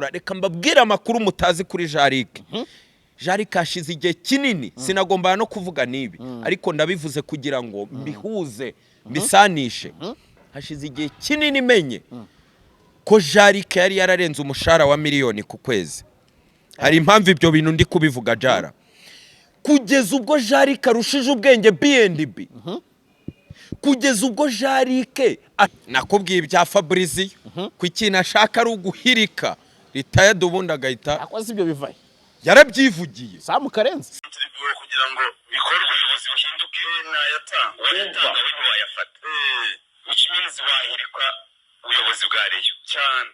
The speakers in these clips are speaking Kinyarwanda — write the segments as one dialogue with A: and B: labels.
A: reka mbabwire amakuru mutazi kuri Jarike. Jarike hashize igihe kinini sinagomba no kuvuga nibi ariko ndabivuze kugira ngo mbihuze mbisanishe. Hashize igihe kinini menye ko Jarike yari yararenze umushahara wa miliyoni ku kwezi. Hari impamvu ibyo bintu ndi kubivuga Jara. Kugeza ubwo Jarike arushije ubwenge BNB. Kugeza ubwo Jarike nakubwiye ibya Fabrizio ku ikintu ashaka ari uguhirika retired ubundi agahita
B: akoze ibyo bivaye
A: yarabyivugiye
B: Sam Karenzi
C: kugira ngo bikorwe ubuyobozi buhinduke n'ayatanga wayatanga we wayafata which means wahirikwa ubuyobozi bwa Reyo cyane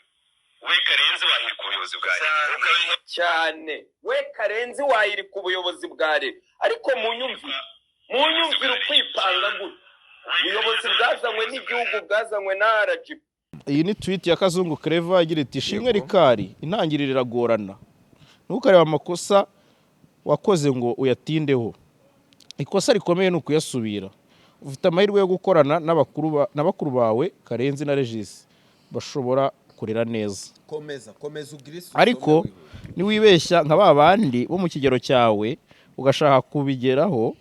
C: we Karenzi wahirikwa ubuyobozi bwa Reyo
A: cyane we Karenzi wahirikwa ubuyobozi bwa Reyo ariko munyumvira kwipanga gute ubuyobozi bwazanywe n'igihugu bwazanywe na RGB.
B: Iyi ni tweet ya Kazungu Clever agira iti shimwe Rikari intangiriro iragorana ntukareba amakosa wakoze ngo uyatindeho ikosa rikomeye no kuyasubira ufite amahirwe yo gukorana n'abakuru bawe Karenzi na Regis bashobora kurera neza
A: komeza ugirisa
B: ariko ni wibeshya nka babandi bo mu kigero cyawe ugashaka kubigeraho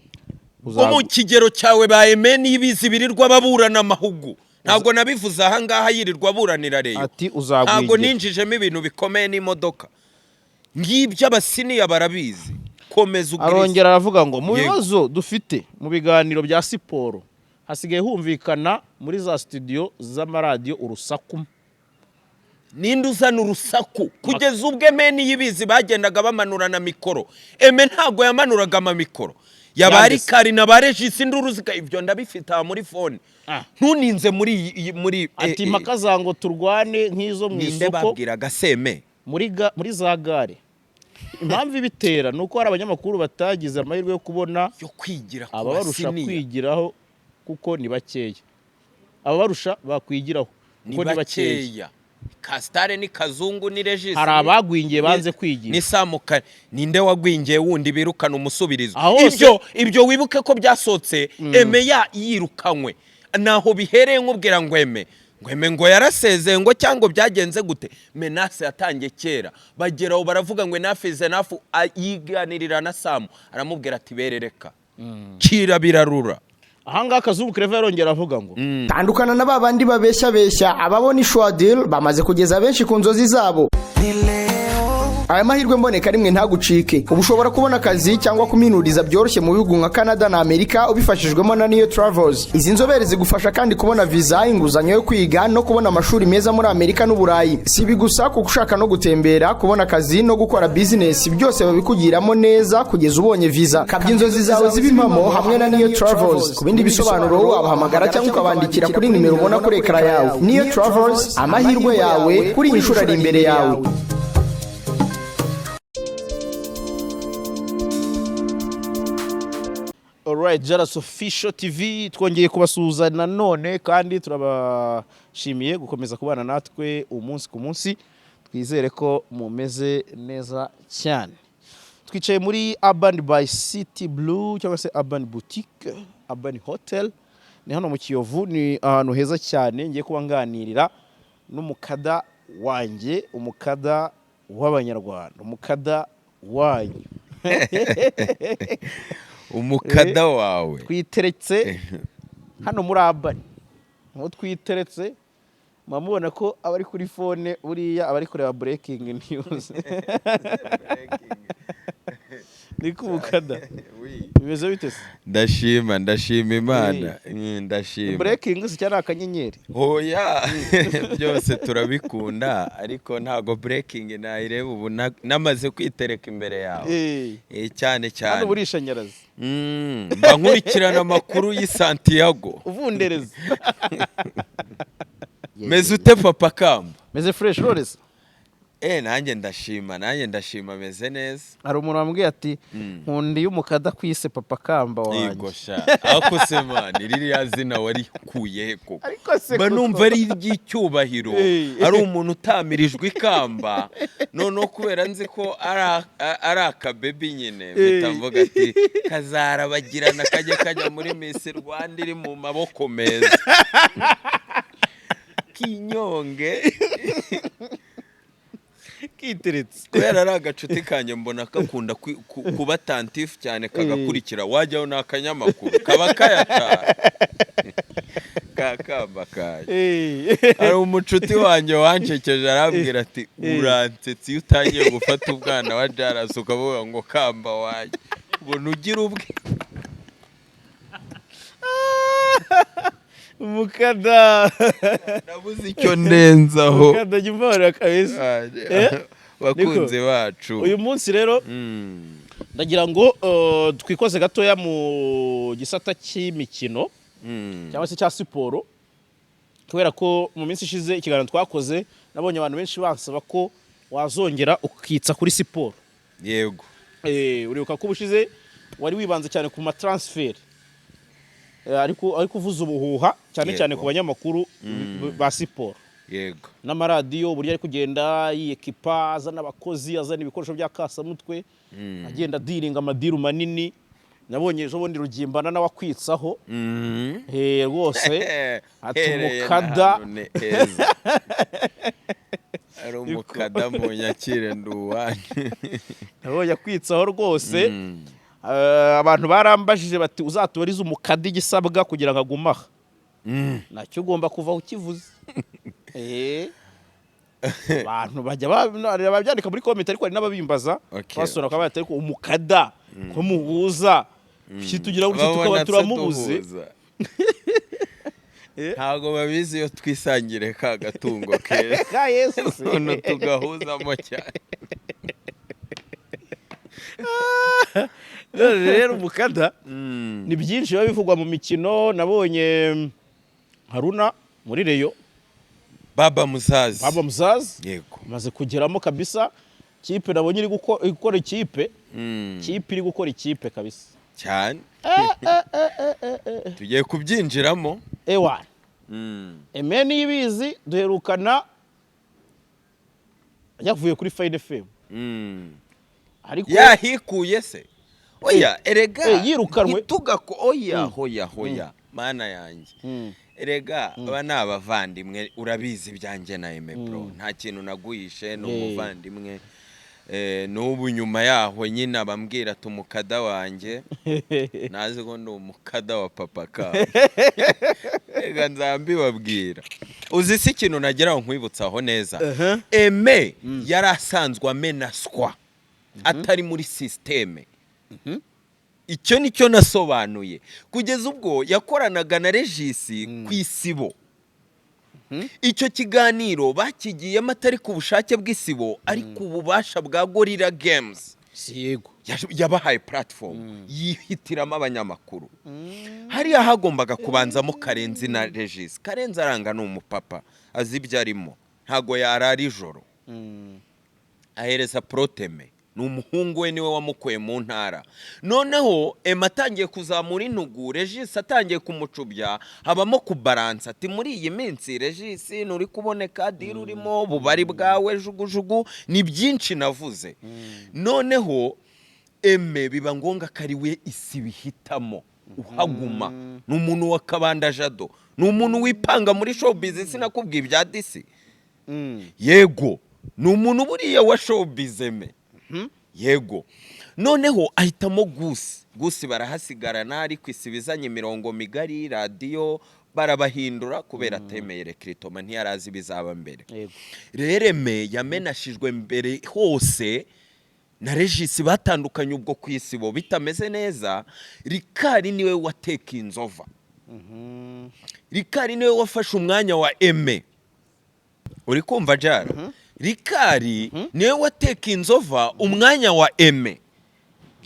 A: mu kigero cyawe baye n'ibizi birirwa baburana amahugu ntabwo nabivuze aha ngaha yirirwa buranira Reyo
B: ati uzagwije
A: ntabwo ninjijemo ibintu bikomeye n'imodoka ngibyo abasiniya barabizi komeza ugirisa.
B: Arongera aravuga ngo mu bibazo dufite mu biganiro bya siporo hasigaye humvikana muri za studio z'amaradiyo urusaku.
A: Ninde uzana urusaku kugeza ubwo Emeni yibizi bagendaga bamanurana mikoro ntago yamanuraga amamikoro yabari Kari na ba Regis induruzika ibyo ndabifita muri phone ntuninze muri
B: ati makaza ngo turwane nk'izo mu isoko
A: ninde babwiraga Seme
B: muri za gare impamvu ibitera nuko hari abanyamakuru batagize amahirwe yo kubona
A: yo kwigira
B: ababarusha kwigiraho kuko ni bakeya ababarusha bakwigiraho kuko ni bakeya.
A: Kastare ni Kazungu ni Regis
B: hari abagwingiye banze kwigira
A: ni Samuka ninde wagwingiye wundi birukana umusubirizo ibyo wibuke ko byasotse Emeya yirukanywe naho bihereye nkubwira ngo Eme ngo yarasezeye ngo cyangwa byagenze gute menace yatangiye kera bageraho baravuga ngo nafize nafu yiganirira na Samu aramubwira ati berereka kira birarura.
B: Ahanga Kazungu Clever yarongera avuga ngo
D: tandukana na babandi babeshya ababona ishwadil bamaze kugeza benshi ku nzozi zabo. Aya mahirwe mboneka rimwe ntagucike ubushobora kubona akazi cyangwa kuminuriza byoroshye mu bihugu nka Canada na Amerika ubifashijwemo na Neo Travels. Izi nzobere zigufasha kandi kubona visa inguzanyo yo kwiga no kubona amashuri meza muri Amerika n'Uburayi. Si bigusa kuko ushaka no gutembera kubona akazi no gukora business byose babikugiramo neza kugeza ubonye visa. Kabya inzozi zawe zibimpamo hamwe na Neo Travels. Ku bindi bisobanuro wabahamagara cyangwa ukabandikira kuri nimero ubona kuri ekara yawe. Neo Travels amahirwe yawe kuri inshuro ari imbere yawe.
B: Alright, Jaras Official TV twongeye kubasuhuza nanone kandi turabashimiye gukomeza kubana natwe umunsi ku munsi. Twizere ko mumeze neza cyane. Twicaye muri Urban by City Blue cyangwa se Urban Boutique, Urban Hotel. Ni hano mu Kiyovu, ni ahantu heza cyane ngiye kuba nganirira n'umukada wanjye, umukada w'Abanyarwanda, umukada wanyu.
A: Umukada wawe
B: twiteretse hano muri Abani aho twiteretse mamubona ko abari kuri phone buriya abari kureba breaking news niko umukada bimeze bite se?
A: ndashima Imana ndashima
B: breaking si cyane akanyenyeri
A: oya byose turabikunda ariko ntago breaking nayireba ubu namaze kwitereka imbere yawe cyane
B: hano burishanyarazi
A: mba nkurikirana amakuru y'i Santiago
B: uvundereza
A: meze ute Papa Kamba?
B: Meze fresh Lores?
A: Nanjye ndashima meze neza.
B: Hari umuntu wambwiye ati nkundi y'umukada kwise Papa Kamba wanjye.
A: Yego sha. Ako se man ririya zina wari kuye koko. Banumva ari icyubahiro. Ari umuntu utamirijwe ikamba. None kubera nzi ko ari akabebi nyine bitamvuga ati kazarabagirana kajya muri Miss Rwanda iri mu maboko meza. Kinyonge.
B: kiteretse
A: kubera ari agacuti kanjye mbona kakunda kuba tantifu cyane kagakurikira wajyaho n'akanyamakuru kaba kayatara kakamba kaje hari umucuti wanjye wancekeje arambwira ati uransetse iyo utangiye gufata ubwana wa Jaras ukavuga ngo kamba wanjye ubona ugira ubwe
B: umukada
A: nabuze icyo ndenzaho
B: umukada nyumvara kabisa
A: bakunze bacu
B: uyu munsi rero ndagira ngo twikoze gatoya mu gisata cy'imikino cyangwa se cya siporo kubera ko mu minsi ishize ikiganiro twakoze nabonye abantu benshi bansaba ko wazongera ukitsa kuri siporo.
A: Yego
B: uribuka ko ubushize wari wibanze cyane ku ma transfer ariko uvuza ubuhuha cyane cyane ku banyamakuru ba siporo.
A: Yego
B: n'amaradiyo burya ari kugenda yiyekipa azana abakozi azana ibikoresho bya kasamutwe agenda diringa amadiru manini. Nabonye ejo bundi Rugimbana nawakwitsaho rwose atumukada
A: ari umukada mu nyakire nduwanye
B: nabonye akwitsaho rwose abantu barambajije bati uzatubarize umukada igisabwa kugira ngo agumaha nacyo ugomba kuva ukivuze abantu bajya babyandika muri comment ariko hari n'ababimbaza basura akaba batari ko umukada ko muhuza tugira ngo tukaba turamubuze
A: ntago babizi iyo twisangire ka gatungo ke
B: ka Yesu
A: none tugahuzamo cyane
B: rero umukada ni byinshi biba bivugwa mu mikino. Nabonye Haruna muri Reyo
A: Baba Muzazi
B: yego maze kugeramo kabisa. Kipe nabonye iri gukora ikipe iri gukora ikipe kabisa
A: cyane tugiye kubyinjiramo
B: ewa emeni ibizi duherukana yavuye kuri Fine FM ariko
A: yahikuye se oya erega
B: yirukanwe
A: tugako hoya mana yanjye erega aba ni abavandimwe urabizi byanjye na Aime bro nta kintu naguhishe no muvandimwe n'ubu nyuma yaho nyine abambwira tumukada wanjye nazi ko ndi umukada wa papa ka ega nzambibabwira uzi si ikintu nagira ngo nkwibutsaho neza Aime yari asanzwe amenaswa atari muri systeme icyo nicyo nasobanuye kugeza ubwo yakoranaga na Regis ku Isibo. Icyo kiganiro bakigiyemo atari ku bushake bw'Isibo ariko ububasha bwa Gorilla Games
B: yego
A: yabahaye platform yihitiramo abanyamakuru. Hariya hagombaga kubanzamo Karenzi na Regis. Karenzi aranga ni umupapa azi ibyo arimo ntago yarara ijoro ahereza Proteme ni umuhungu we niwe wamukuye mu ntara. Noneho Aime atangiye kuzamura intugu Regis atangiye kumucubya habamo kubalansa ati muri iyi minsi Regis nuri kuboneka diri urimo bubari bwawe jugujugu ni byinshi navuze. Noneho Aime biba ngonga kariwe isi bihitamo uhaguma ni umuntu wa Kabanda Jado ni umuntu wipanga muri showbiz sinakubwiye ibya disi yego ni umuntu buriya wa showbiz Aime yego. Noneho ahitamo Gusi barahasigarana ariko isibizanye imirongo migari radio barabahindura kubera atemeye Recritoma ntiyarazi bizaba mbere. Rero Aime yamenashijwe mbere hose na Regis batandukanye ubwo ku Isibo bitameze neza. Rikari niwe wateka inzova Rikari niwe wafashe umwanya wa Aime uri kumva Jara Rikari niwe wateka inzova umwanya wa Aime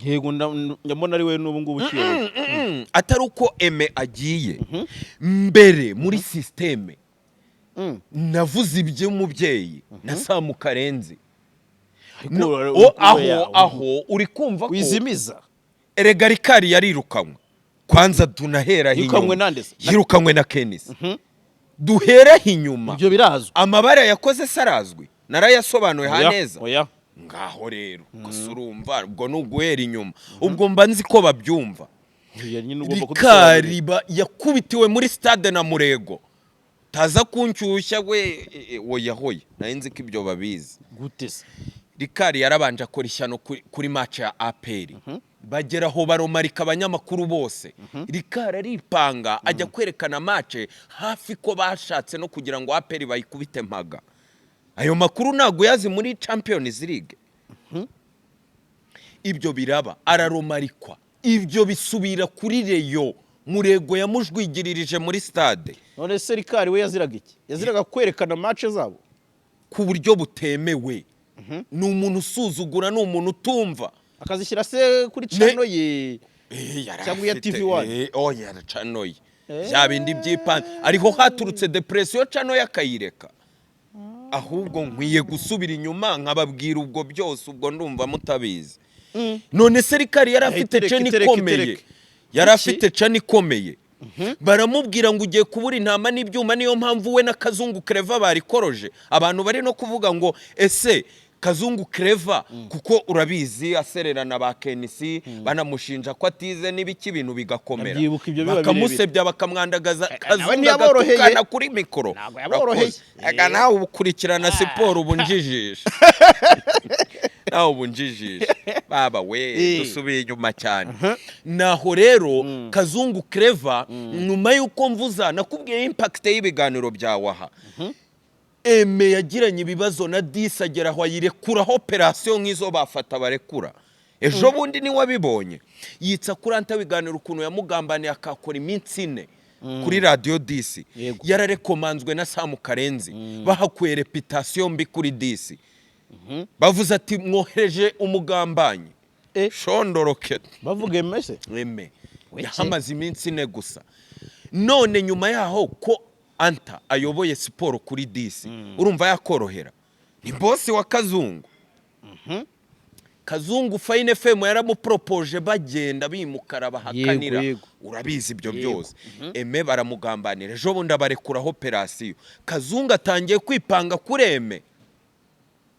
B: yego ndabona ari we n'ubu ngubu kiyo
A: atari uko Aime agiye mbere muri systeme navuze ibyo umubyeyi na Samu Karenzi aho uri kumva ko
B: wizimiza
A: erega Rikari yarirukanwe kwanza tunahera yirukanwe na Kenis duhera inyuma
B: ibyo birazwe
A: amabara yakoze sarazwi narayasobanuye haneza
B: oya
A: ngaho rero gusurumva ubwo nuguhera inyuma ubwo mba nzi ko babyumva. Rikari yakubitiwe muri stade na Murego utaza kunshyushya we oya hoya nari nzi ko ibyo babizi
B: gute se
A: Rikari yarabanje akora ishyano kuri match ya APR bageraho baromarika abanyamakuru bose Rikari aripanga ajya kwerekana match hafi ko bashatse no kugira ngo APR bayikubite mpaga ayo makuru ntago yazi muri Champions League ibyo biraba araromarikwa ibyo bisubira kuri Reyo Murego yamujwigiririje muri stade
B: none se Rikari we yaziraga iki yaziraga kwerekana match zabo
A: ku buryo butemewe ni umuntu usuzugura ni umuntu utumva
B: akazishyira se kuri channel ye cyangwa ya TV1
A: oya channel ye bya bindi by'ipana ariho haturutse depression channel yakayireka ahubwo nkwiye gusubira inyuma nkababwira ubwo byose ubwo ndumva mutabizi none se Rikari yarafite ceni ikomeye yarafite ceni ikomeye baramubwira ngo ugiye kubura intama n'ibyuma niyo mpamvu we na Kazungu Clever barikoroje abantu bari no kuvuga ngo ese Kazungu Clever kuko urabizi asererana ba Kenisi banamushinja ko atize n'ibiki bintu bigakomera bakamusebya bakamwandagaza Kazungu agatukana kuri mikoro aga nawe ukurikirana siporo ubunjijisha nawe ubunjijisha baba we dusubiye inyuma cyane naho rero Kazungu Clever nyuma yuko mvuza nakubwiye impact y'ibiganiro byawe aha Eme yagiranye ibibazo na Disa ageraho ayirekuraho operation nk'izo bafata barekura ejo bundi ni wabibonye yitsa kuranta biganiro ukuntu yamugambaniye akakora iminsi 4 kuri radio Disi yararekomanzwe na Samu Karenzi bahakuye reputation mbi kuri Disi bavuze ati mwohereje umugambanyi shondoroke
B: bavuga emese
A: Eme yahamaze iminsi 4 gusa none nyuma yaho ko Anta ayoboye siporo kuri Disi urumva yakorohera ni boss wa Kazungu Kazungu Fine FM yaramupropoje bagenda bimukara bahakanira urabizi ibyo byose Eme baramugambanira ejo bundi barekuraho operation Kazungu atangiye kwipanga kureme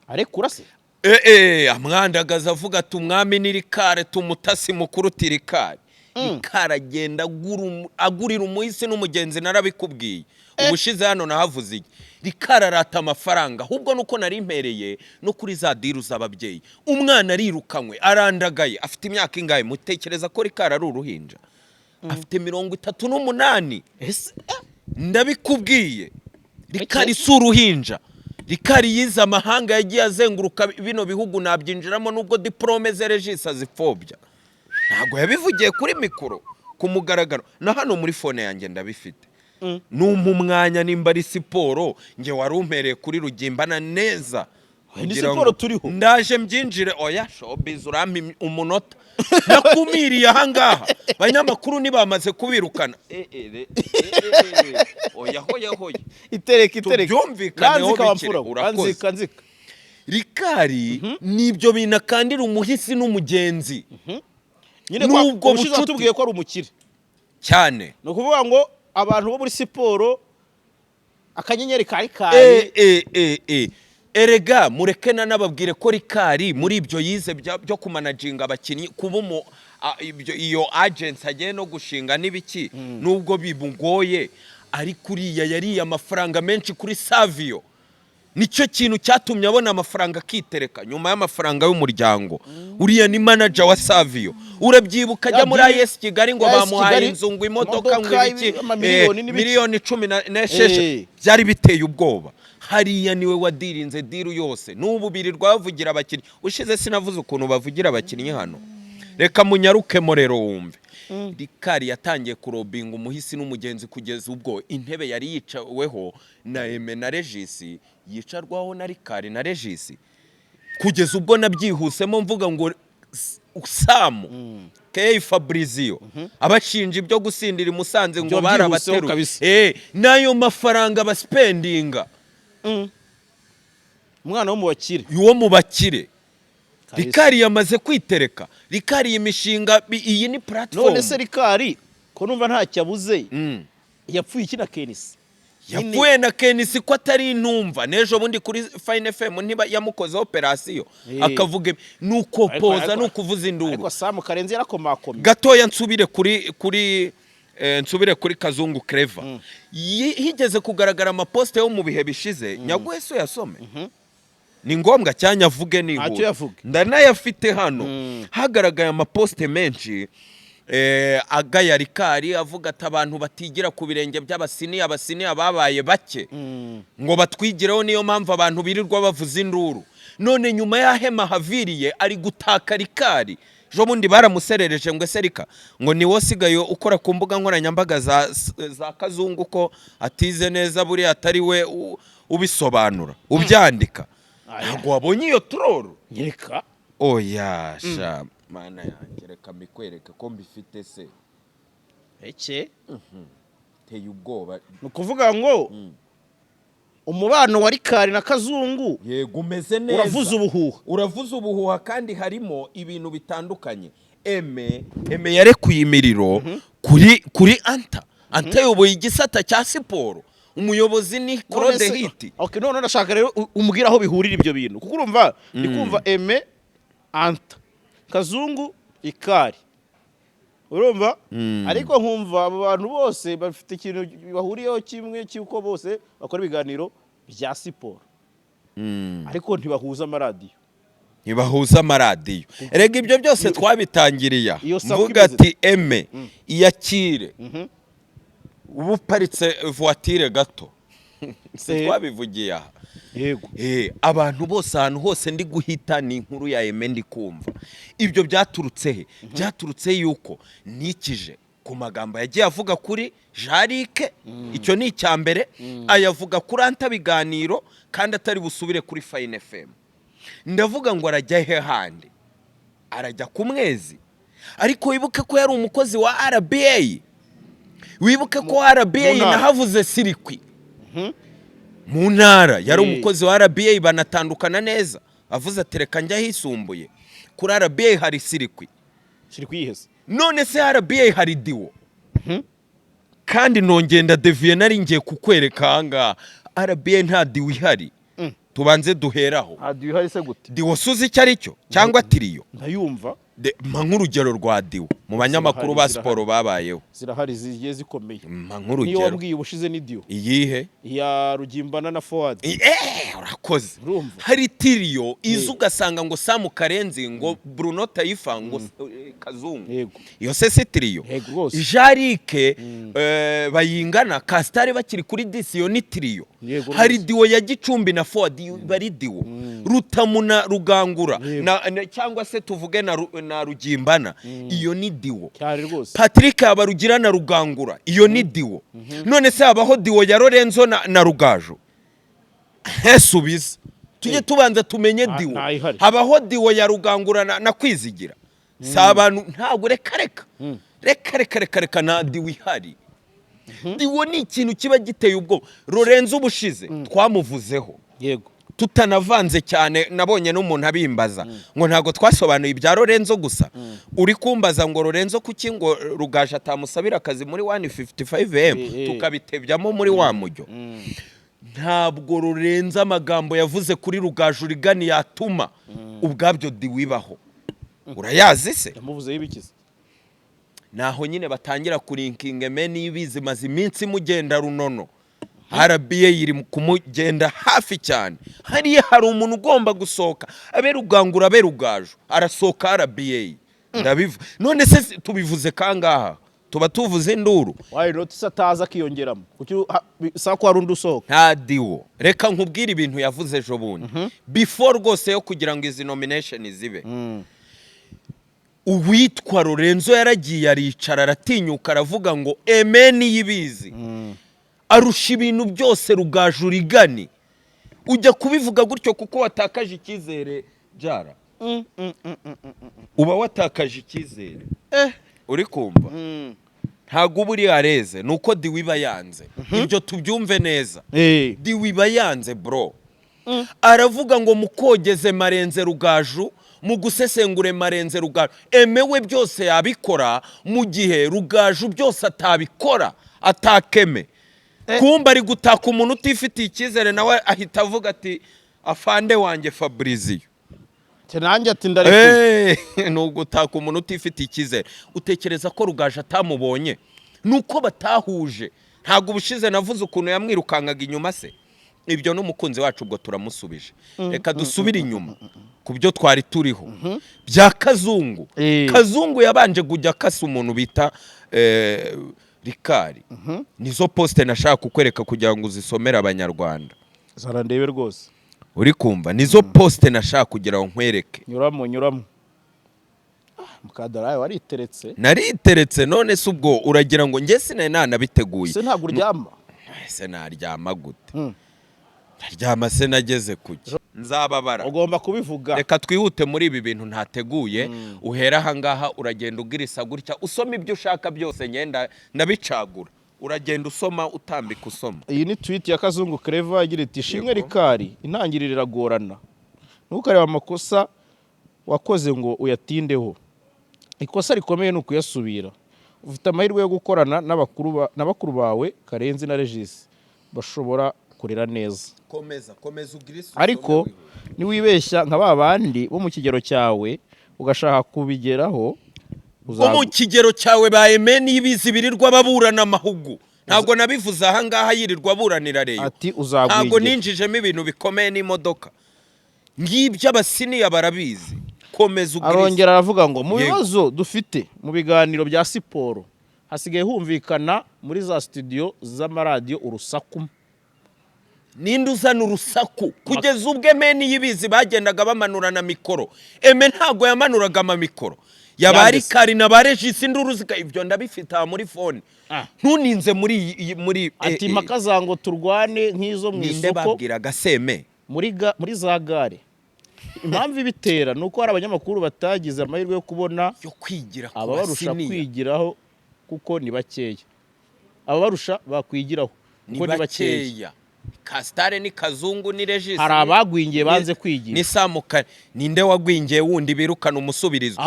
B: arekura se
A: amwandagaza avuga ati umwami ni Rikari tumutasi mukuru tirikari Rikari agurira umuhisi n'umugenzi narabikubwiye ubushize hano nahavuze Rikari arata amafaranga ahubwo nuko nari impereye no kuri za diru z'ababyeyi umwana arirukanywe arandagaye afite imyaka ingahe mutekereza ko Rikari ari uruhinja afite 38 ndabikubwiye Rikari si uruhinja Rikari yize amahanga yagiye azenguruka bino bihugu nabyinjiramo nubwo diplome ze Regis azipfobya ntago yabivugiye kuri mikoro kumugaragaro na hano muri phone yanjye ndabifite numpa umwanya nimba ari siporo nge warumpereye kuri Rugimbana neza
B: ni siporo turiho
A: ndaje mbyinjire oya showbiz urampa umunota nakumiriye ahangaha banyamakuru nibamaze kubirukana oya hoya
B: itereka
A: tubyumvikaneho bikire urakoze Rikari nibyo binakandira umuhisi n'umugenzi
B: nyine nubwo bushize tubwiye ko ari umukire
A: cyane
B: no kuvuga ngo abantu bo muri siporo akanyenyeri kari
A: erega murekena nababwire ko Rikari muri ibyo yize byo kumanaginga abakinnyi kuba iyo agents agiye no gushinga n'ibiki nubwo bibugoye ari kuriya yari amafaranga menshi kuri Savio nicyo kintu cyatumye abona amafaranga akitereka nyuma y'amafaranga y'umuryango uriya ni manager wa Savio urabyibuka ajya muri AS Kigali ngo bamuhaye inzungu imodoka ngwiki miliyoni 16 byari biteye ubwoba hariya niwe wadirinze diru yose n'ubu birirwa bavugira abakinnyi ushize sinavuze ukuntu bavugira abakinnyi hano reka munyaruke morero wumve Rikari yatangiye kurobinga umuhisi n'umugenzi kugeza ubwo intebe yari yicaweho na Eme na Regis yicarwaho na Rikari na Regis kugeza ubwo nabyihusemo mvuga ngo Samu K Fabrizio abashinja ibyo gusindira Musanze ngo barabateru nayo mafaranga baspendinga
B: umwana
A: wo mu bakire Rikari yamaze kwitereka Rikari imishinga iyi ni platform
B: none se Rikari ko numva nta cyabuze yapfuye ikina Kenisi
A: yapfuye na Kenisi ko atari intumva nejo bundi kuri Fine FM ntiba yamukoze operation akavuga nuko poza nukuvuza induru
B: ariko Samu Karenzi yarakomakome
A: gatoya nsubire kuri nsubire kuri Kazungu Clever higeze kugaragara amaposte yo mu bihe bishize nyaguhe so yasome ni ngombwa cyanya avuge n'inkuru ndanayafite hano hagaragaye amaposte menshi agaya Rikari avuga ati abantu batigira ku birenge abasiniya babaye bake ngo batwigireho niyo mpamvu abantu birirwa bavuza induru none nyuma y'ahema haviriye ari gutaka Rikari jo bundi baramuserereje ngo Serika ngo ni wosigaye ukora ku mbuga nkoranyambaga za Kazungu ko atize neza buri atari we ubisobanura ubyandika ntabwo wabonye iyo troll
B: nyereka
A: oya sha mana yanjye reka mbikwereke ko mbifite se
B: eke
A: teye ubwoba
B: ni ukuvuga ngo umubano wa Rikari na Kazungu
A: yego umeze neza
B: uravuza
A: ubuhuha kandi harimo ibintu bitandukanye eme yarekuye imiriro kuri anta yoboye igisata cya siporo umuyobozi ni Claude Hiti
B: okay none ndashaka rero umbwira aho bihurira ibyo bintu kuko urumva ndikumva eme anta Kazungu Rikari urumva ariko nkumva abo bantu bose bafite ikintu bahuriyeho kimwe cyuko bose bakora ibiganiro bya siporo ariko ntibahuza amaradiyo
A: erega ibyo byose twabitangiriye mvuga ati eme iyakire ubu uparitse voiture gato twabivugiye aha
B: yego
A: abantu bose ahantu hose ndi guhita ni inkuru ya eme ndi kumva ibyo byaturutse yuko nikije ku magambo yagiye avuga kuri Jarike icyo ni icyambere ayavuga kuri anta biganiro kandi atari busubire kuri Fine FM ndavuga ngo arajya he handi arajya ku Mwezi ariko wibuke ko yari umukozi wa RBA wibuke ko RBA nahavuze sirikwi mu ntara yari umukozi wa RBA banatandukana neza avuze atereka njya hisumbuye kuri RBA hari sirikwi
B: iheze
A: none se RBA hari diwo kandi nongenda deviye nari ngiye kukwereka hanga RBA nta diwo ihari tubanze duheraho
B: diwo ihari se gute
A: diwo suzi icyo ari cyo cyangwa tiriyo
B: ndayumva
A: nk'urugero rwa diwo mu banyamakuru ba siporo babayeho
B: zirahari zigiye zikomeye
A: nk'urugero
B: niyo wabwiye ubushize ni diwo
A: iyihe
B: ya Rugimbana na Forward
A: urakoze hari tiriyo izo ugasanga ngo Samu Karenzi ngo Bruno Taifa ngo Kazungu iyo se si tiriyo Jarike bayingana Kastare bakiri kuri disiyo ni tiriyo hari diwo ya Gicumbi na Forward bari diwo Rutamuna Rugangura cyangwa se tuvuge na Rugimbana iyo ni diwo Patrick Abarugira na Rugangura iyo ni diwo none se habaho diwo ya Lorenzo na Rugaju subiza tujye tubanza tumenye diwo habaho diwo ya Rugangura na Kwizigira si abantu ntabwo reka na diwo ihari diwo ni ikintu kiba giteye ubwo Lorenzo ubushize twamuvuzeho
B: yego
A: tutanavanze cyane nabonye n'umuntu abimbaza ngo ntago twasobanuye ibya Lorenzo gusa uri kumbaza ngo Lorenzo kuki ngo Rugaje atamusabira akazi muri 155M tukabitebyamo muri wa mujyo ntabwo Lorenzo amagambo yavuze kuri Rugaje urigani yatuma ubwabyo diwibaho urayazi se
B: yamuvuze yibikiza
A: naho nyine batangira kurinkinga meni ibizi maze iminsi mugenda runono RBA iri kumugenda hafi cyane hariya hari umuntu ugomba gusoka abe Rugangura abe Rugaju arasoka RBA ndabivu none se tubivuze kangaha tuba tuvuze induru
B: why not sataza kiyongeramo kuki sako harundi usoka
A: nta diwo reka nkubwira ibintu yavuze ejo bundi before rwose yo kugira ngo izi nomination zibe uwitwa Lorenzo yaragiye aricara aratinyuka aravuga ngo emeni yibizi arusha ibintu byose Rugaju urigani ujya kubivuga gutyo kuko watakaje icyizere Jara uba watakaje icyizere uri kumva ntago uba uri areze nuko diwiba yanze ibyo tubyumve neza diwiba yanze bro aravuga ngo mukogeze Marenze Rugaju mu gusesengure Marenze Rugaju emewe byose yabikora mu gihe Rugaju byose atabikora atakeme kumba ari gutaka umuntu utifitiye icyizere nawe ahita avuga ati afande wanjye Fabrizio
B: nanjye ati ndarekuye
A: ni ugutaka umuntu utifitiye icyizere utekereza ko Rugaje atamubonye nuko batahuje. Ntabwo ubushize navuze ukuntu yamwirukankaga inyuma se, ibyo n'umukunzi wacu ubwo turamusubije. Reka dusubire inyuma ku byo twari turiho bya Kazungu. Kazungu yabanje kujya akasa umuntu bita Rikari. Nizo poste nashaka kukwereka kugira ngo uzisomere abanyarwanda.
B: Zara ndebe rwose.
A: Uri kumva nizo poste nashaka kugira ngo nkwereke.
B: Nyuramo. Mukadaraye wariteretse.
A: Nariteretse none se ubwo uragira ngo nge sine nanabiteguye.
B: Se ntabwo uryama.
A: Se naryama gute? Naryama se nageze kuki? Nzababara.
B: Ugomba kubivuga.
A: Reka twihute muri ibi bintu ntateguye. Uhera hangaha uragenda ugirisa gutya usoma ibyo ushaka byose nyenda nabicagura. Uragenda usoma utambika usoma.
B: Iyi ni tweet ya Kazungu Clever igira iti shimwe Rikari intangirira iragorana. Ntukareba amakosa wakoze ngo uyatindeho. Ikosa rikomeye no kuyasubira. Ufite amahirwe yo gukorana n'abakuru bawe Karenzi na Regis bashobora kurera neza.
A: Komeza ugirisa.
B: Ariko ni wibeshya nka babandi bo mu kigero cyawe ugashaka kubigeraho
A: mu kigero cyawe baye nibizi birirwa baburana amahugu. Ntabwo nabivuze aha ngaha yirirwa aburanira reyo.
B: Ati uzagwige.
A: Ntabwo ninjijemo ibintu bikomeye n'imodoka. Ngibyo abasiniya barabizi. Komeza ugirisa.
B: Arongera aravuga ngo mu bibazo dufite mu biganiro bya siporo hasigaye humvikana muri za studio z'amaradiyo urusaku.
A: Ninde uzana urusaku kugeza ubwe meni yibizi bagendaga bamanurana mikoro. Eme ntago yamanuraga amamikoro. Yabari Kari na Regis induruzika ibyo ndabifita muri phone. Ntuninze muri
B: ati makaza ngo turwane nk'izo mu isoko.
A: Ninde babwiraga seme
B: muri za gare. Impamvu ibitera nuko hari abanyamakuru batagize amahirwe yo kubona
A: yo kwigira ku
B: ababarusha kwigiraho kuko ni bakeya. Ababarusha bakwigiraho kuko ni bakeya.
A: Kastare ni Kazungu ni Regis.
B: Hari abagwingiye banze kwigira.
A: Ni Samuka ninde wagwingiye wundi birukana umusubirizo.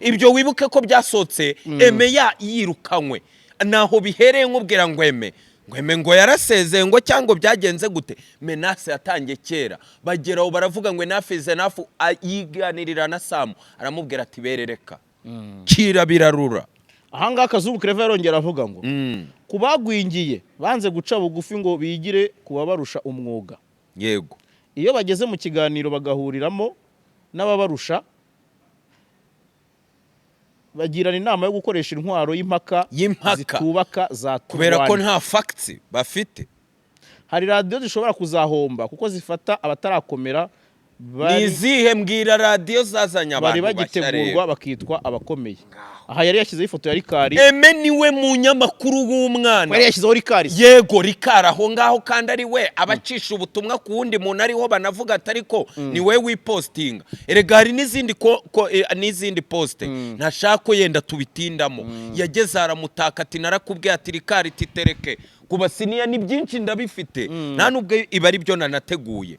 A: Ibyo wibuke ko byasotse Emeya yirukanywe. Naho bihereye nkubwira ngo Eme ngo yarasezeye ngo cyangwa byagenze gute. Menace yatangiye kera bageraho baravuga ngo nafize nafu yiganirira na Samu aramubwira ati berereka kira birarura.
B: Ahanga Kazungu Clever yarongera avuga ngo kubagwingiye banze guca bugufi ngo bigire kubabarusha umwuga.
A: Yego.
B: Iyo bageze mu kiganiro bagahuriramo n'ababarusha bagirana inama yo gukoresha intwaro y'impaka zitubaka za
A: kubera ko nta facts bafite.
B: Hari radio zishobora kuzahomba kuko zifata abatarakomera.
A: Nizihe mbwira radio zazanya abantu
B: bari bagitegurwa bakitwa abakomeye. Aha yari yashyizeho ifoto ya Rikari.
A: Eme niwe munyamakuru w'umwana.
B: Yari yashyizeho Rikari.
A: Yego Rikari aho ngaho kandi ari we abacisha ubutumwa ku wundi muntu ariho banavuga atariko ni we wipostinga. Erega hari n'izindi poste ntashako yenda tubitindamo. Yageze aramutaka ati narakubwiye ati Rikari titereke kubasiniya ni byinshi ndabifite nta nubwo iba ari byo nanateguye.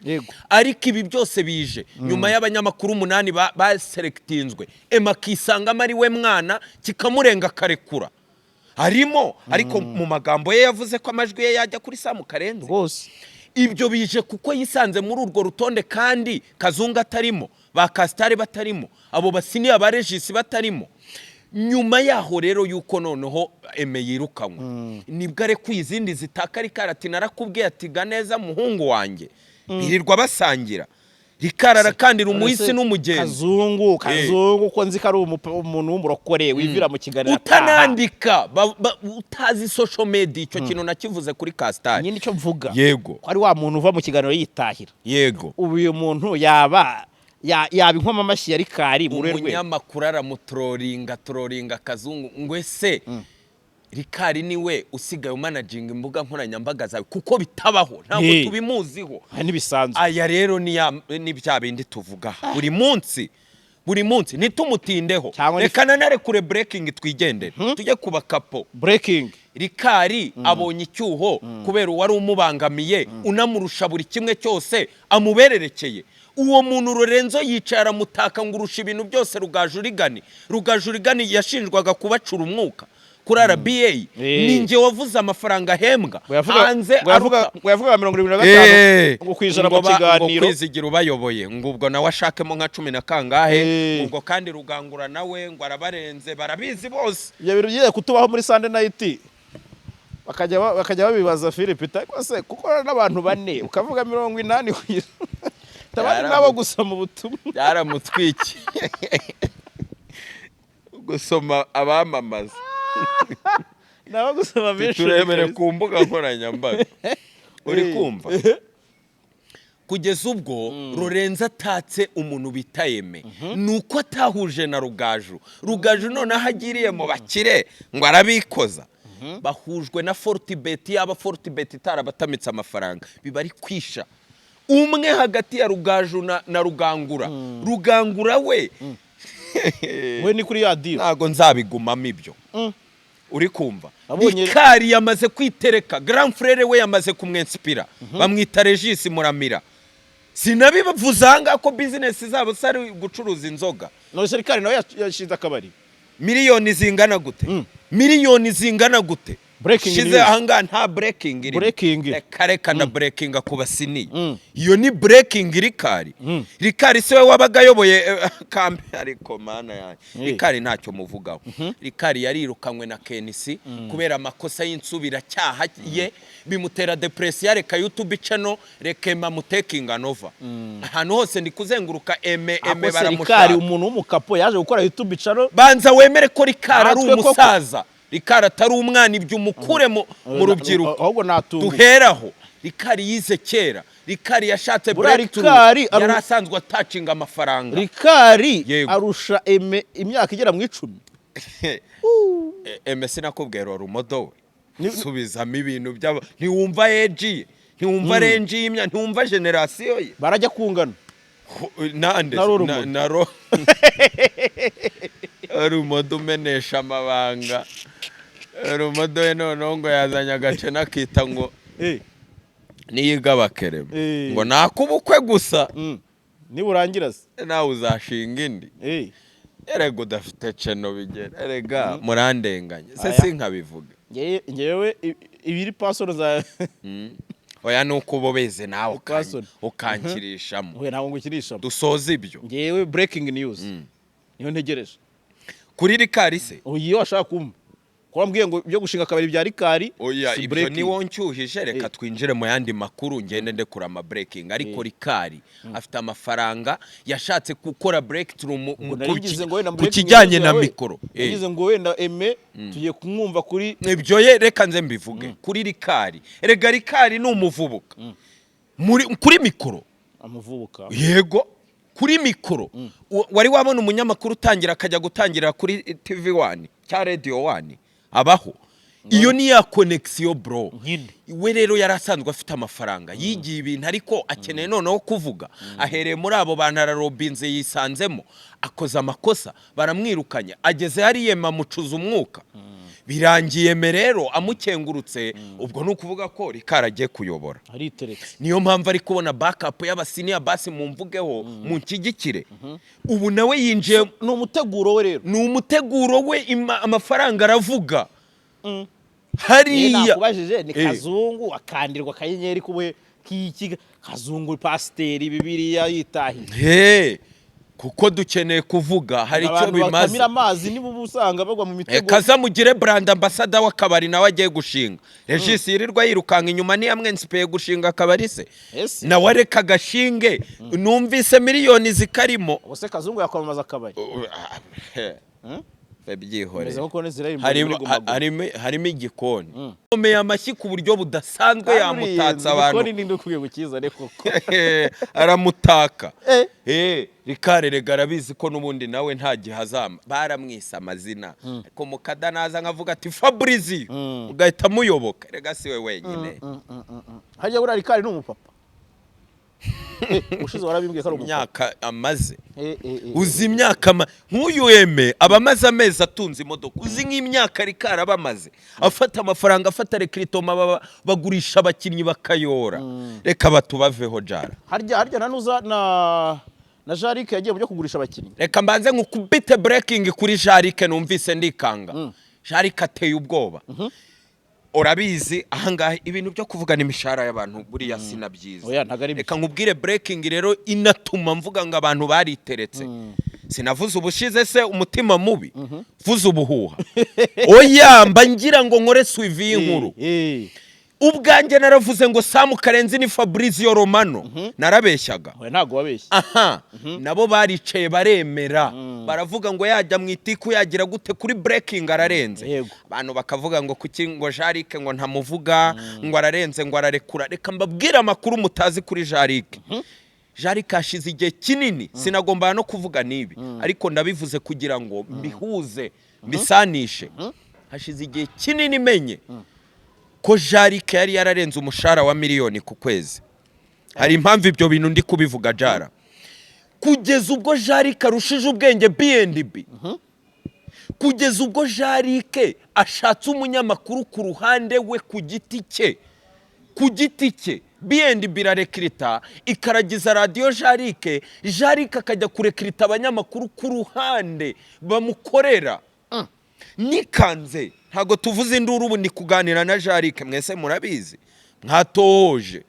A: Ariko ibi byose bije nyuma y'abanyamakuru 8 baselectinzwe Ema kisanga ari we mwana kikamurenga karekura harimo ariko mu magambo ye yavuze ko amajwi ye yajya kuri Samu Karenzi
B: rwose.
A: Ibyo bije kuko yisanze muri urwo rutonde kandi Kazungu atarimo ba Kastare batarimo abo basiniya ba Regis batarimo. Nyuma yaho rero yuko noneho Eme yirukanywe nibwo are kwizindi zitaka Rikari ati narakubwiye ati ganeza muhungu wanjye birirwa basangira. Rikari arakandira umuhisi n'umugenzi.
B: Kazungu ko nzi ko ari umuntu w'umurokore wivira mu kiganiro
A: utanandika utazi social media. Icyo kintu nakivuze kuri Kastare
B: nyine icyo mvuga.
A: Yego
B: ari wa muntu uva mu kiganiro yitahira.
A: Yego
B: uyu muntu yaba inkoma amashyi ya Rikari murerwe.
A: Umunyamakuru aramutrolinga Kazungu ngwese Rikari niwe usigaye managing imbuga nkoranyambaga zawe kuko bitabaho ntabwo tubimuziho.
B: Ntibisanzwe.
A: Aya rero ni bya bindi tuvuga buri munsi nitumutindeho. Reka nanare kure breaking twigendere tujye kuba kapo.
B: Breaking
A: Rikari abonye icyuho kubera wari umubangamiye unamurusha buri kimwe cyose amubererekeye. Uwo muntu Lorenzo yicara mutaka ngurusha ibintu byose Rugajurigani yashinjwaga kubacura umwuka kuri RBA ninjye wavuze amafaranga ahembwa hanze
B: yavuga 75 ngo kwijana mu kiganiro
A: kwizigira ubayoboye ngo ubwo nawe ashakemo nka 10 na kangahe ubwo kandi Rugangura nawe ngo arabarenze barabizi bose
B: ibyo bintu bigiye kutubaho muri Sunday night bakajya babibaza Philippe se kuko n'abantu bane ukavuga 80 kwira tabari nabo gusa mu butumwa
A: yaramutwiki gusoma abamamaza
B: nabo gusoma benshi
A: turemere ku mbuga nkoranyambaga uri kumva kugeza ubwo Lorenzo atatse umuntu bita Aime nuko atahuje na Rugaju none ahagiriye mu bakire ngo arabikoza bahujwe na Fortibet yaba Fortibet itarabatamitse amafaranga biba ari kwisha umwe hagati ya Rugaju na Rugangura we
B: ni kuri ya deal
A: ntago nzabigumamo ibyo uri kumva Ricard yamaze kwitereka grand frère we yamaze kumwenspira bamwita Regis Muramira sinabibavuze hanga ko business zabo sari gucuruza inzoga
B: no Ricard nawe yashinze akabari
A: miliyoni zingana gute shize ahanga nta breaking reka na breaking kubasini iyo ni breaking Ricard se we wabaga yoboye kambe ariko mana yanjye Ricard ntacyo muvugaho Ricard yarirukanywe na KNC kubera amakosa y'insubira cyaha ye bimutera depression reka YouTube channel rekema mutekinga nova ahantu hose ndi kuzenguruka eme baramushaka
B: Ricard umuntu w'umukapo yaje gukora YouTube channel
A: banza wemere ko Ricard ari umusaza Ricard atari umwana ibyo umukure mu rubyiruko
B: ahubwo natunga
A: duheraho Ricard yize kera Ricard yashatse
B: breakthrough
A: yari asanzwe atacinga amafaranga
B: Ricard arusha Aime imyaka igera mu 10
A: Aime sinakubwera rumodo we subizamo ibintu byabo ntiwumva age ntiwumva range y'imyaka ntiwumva generation ye
B: barajya kungana
A: nande naro rumodo menesha amabanga rumodo we noneho ngo yazanye agace nakita ngo niyiga bakerema ngo nakubukwe gusa
B: niburangira se
A: nawe uzashinga indi erego udafite ceno bigera erega murandenganye se sinkabivuga
B: ngewe ibiri pasoro za
A: oya nuko ubobeze nawe ukankirishamo
B: oya nawe ngukirishamo
A: dusoza ibyo
B: ngewe breaking news niyo ntegereje
A: kuri Ricard se
B: oya washaka kumva ko mbwiye ngo byo gushinga akabari bya Ricard
A: oya ibyo ni woncyuhije reka twinjire mu yandi makuru ngende ndekura ama breaking ariko Ricard afite amafaranga yashatse gukora breakthrough ku kijyanye na mikoro
B: yagize ngo wenda Aime tugiye kumwumva kuri
A: ibyo ye reka nze mbivuge kuri Ricard erega Ricard ni umuvubuka kuri mikoro
B: amuvubuka
A: yego kuri mikoro wari wabona umunyamakuru utangira akajya gutangira kuri TV1 cya Radio 1 abaho iyo ni ya connection bro we rero yarasanzwe afite amafaranga yigiye ibintu ariko akeneye noneho kuvuga ahereye muri abo bantu ararobinze yisanzemo akoze amakosa baramwirukanye ageze hari yema mucuza umwuka birangiye merero amukengurutse ubwo nukuvuga ko Ricard agiye kuyobora niyo mpamvu ari kubona backup y'abasiniya basi mumvugeho mu nkigikire ubu nawe yinjiye
B: no muteguro we rero
A: ni umuteguro we amafaranga aravuga hariya
B: nakubajije ni Kazungu akandirwa kanyenyeri kubwe kiki Kazungu pasiteri Bibiliya yitahiye
A: kuko dukeneye kuvuga hari icyo bimaze
B: bakamira amazi nibo usanga bagwa mu mitego
A: kaza mugire brand ambassador w'akabari nawe agiye gushinga Regis yirirwa yirukanka inyuma ni yamwe nsipaye gushinga akabari se nawe reka gashinge numvise miliyoni zikarimo
B: ose Kazungu yakwamamaza akabari
A: byihore harimo igikoni komeye amashyi ku buryo budasanzwe yamutatsa abantu aramutaka Ricard rega arabizi ko nubundi nawe nta gihazama baramwisa amazina ariko mukadanaza nkavuga ati Fabrizi ugahita muyoboka rega siwe wenyine
B: hajya bura Ricard ni umupapa ushize warabimbwiye ko ari
A: imyaka amaze uzi imyaka nk'uyu Aime abamaze amezi atunze imodoka uzi nk'imyaka Ricard abamaze afata amafaranga afata recruitment bagurisha abakinnyi bakayora reka batubaveho jara
B: harya nanuza na Jarike yagiye mu byo kugurisha abakinnyi
A: reka mbanze nkukubite breaking kuri Jarike numvise ndikanga Jarike ateye ubwoba. Urabizi ahangaha ibintu byo kuvugana imishahara y'abantu buriya sinabyiza.
B: Oya ntagari.
A: Reka nkubwire breaking rero inatuma mvuga ngo abantu bariteretse. Sinavuze ubushize se umutima mubi. Vuze ubuhuha. Oya mba ngira ngo nkore suivi y'inkuru. Ubwanjye naravuze ngo Sam Karenzi ni Fabrizio Romano. Narabeshyaga.
B: Oya ntago wabeshya.
A: Aha. Nabo baricaye baremera. Baravuga ngo yajya mu itiku yagira gute kuri breaking ararenze. Abantu bakavuga ngo kuki ngo Jarike ngo ntamuvuga ngo ararenze ngo ararekura. Reka mbabwire amakuru mutazi kuri Jarike. Jarike ashize igihe kinini sinagomba no kuvuga nibi ariko ndabivuze kugira ngo mbihuze mbisanishe. Hashize igihe kinini menye ko Jarike yari yararenze umushahara wa miliyoni ku kwezi. Hari impamvu ibyo bintu ndi kubivuga Jara. Kugeza ubwo Jarike arushije ubwenge BNB. Kugeza ubwo Jarike ashatse umunyamakuru ku ruhande we ku giti cye. Ku giti cye BNB irarekrita ikaragiza radio Jarike akajya kurekrita abanyamakuru ku ruhande bamukorera. Nikanze ntago tuvuze induru ubu ni kuganira na Jarike mwese murabizi mwatoje.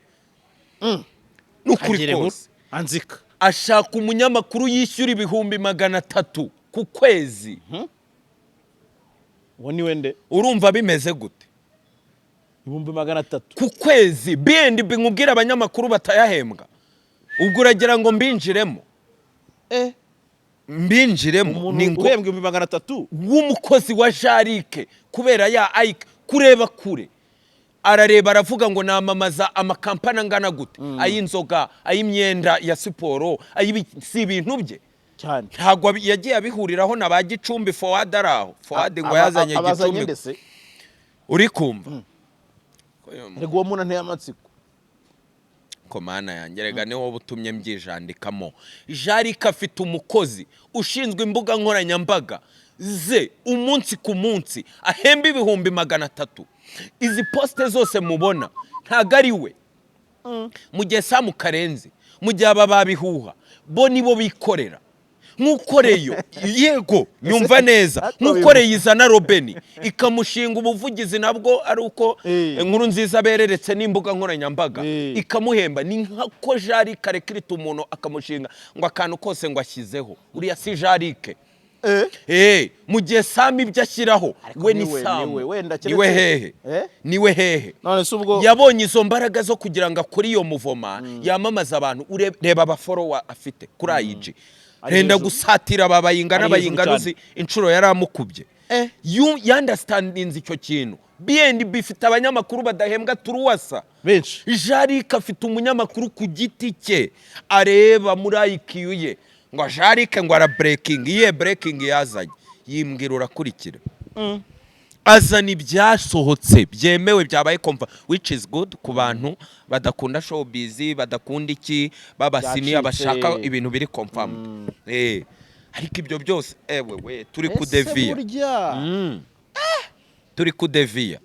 A: Nukuri kose
B: anzika
A: ashaka umunyamakuru yishyura 300,000 ku kwezi.
B: Woni wende
A: Urumva bimeze gute?
B: 300,000
A: ku kwezi. BNB nkubwira abanyamakuru batayahembwa. Ubwo uragira ngo mbinjiremo? Mbinjiremo
B: ni ngo uhembwe 300,000
A: w'umukozi wa Jarike kubera ya Ike kureba kure. Arareba aravuga ngo namamaza amakampani angana gute, ayinzoga, ayimyenda ya siporo, si ibintu bye
B: cyane.
A: Ntago yagiye abihuriraho na ba Gicumbi Forward araho. Forward ngo yazanye Gicumbi. Uri kumva?
B: Rego uwo muntu ntiyamatsiko.
A: Komana yanjye rega ni wowe utumye mbyijandikamo. Jarike afite umukozi ushinzwe imbuga nkoranyambaga ze umunsi ku munsi ahemba 300,000. Izi poste zose mubona ntago ari we. Mu gihe Sam Karenzi mu gihe aba babihuha bo nibo bikorera. Nkukoreyo yego nyumva neza nkukoreye izana Robeni ikamushinga ubuvugizi nabwo ari uko inkuru nziza bereretse n'imbuga nkoranyambaga ikamuhemba. Ni nkako Jarike arekrita umuntu akamushinga ngo akantu kose ngo ashyizeho. Uriya si Jarike. Mu gihe Sam ibyo ashyiraho we ni Sam. Niwe hehe? Niwe hehe? Yabonye izo mbaraga zo kugira ngo akore iyo muvoma yamamaza abantu. Ureba aba follower afite kuri IG. Renda gusatira babayingana bayinganuzi inshuro yaramukubye. You understanding icyo kintu. BNB ifite abanyamakuru badahembwa turuwasa
B: benshi.
A: Jarike afite umunyamakuru ku giti cye areba muri IQ ye ngo Jarike ngo ara breaking ye breaking yazanye yimbwira urakurikira. Azana ibyasohotse byemewe byabaye komfa which is good ku bantu badakunda showbiz badakunda iki babasiniya bashaka ibintu biri confirm. Ariko ibyo byose we turi kudevia. Turi kudevia.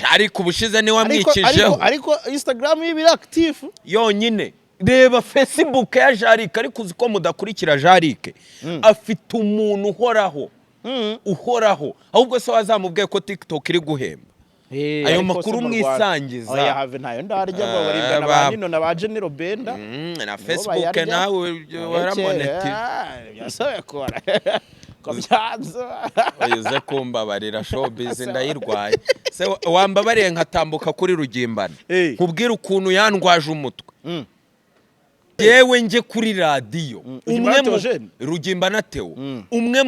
A: Jarike ubushize ni wamwikijeho.
B: Ariko Instagram ibiri active
A: yonyine. Reba Facebook ya Jarike ariko uziko mudakurikira Jarike. Afite umuntu uhoraho. Uhoraho ahubwo se wazamubwiye ko TikTok iri guhemba. Ayo makuru mwisangiza.
B: Oya have ntayo ndarya ngo baribwa n'abantu na ba General Benda
A: na Facebook nawe waramoneti
B: yasobe kora ko byanzo.
A: Oyize kumbabarira showbiz ndayirwaye. Se wambabariye nkatambuka kuri Rugimbana kubwira ukuntu yandwaje umutwe. Yewe nje kuri radio umwe mu Rugimbana Theo umwe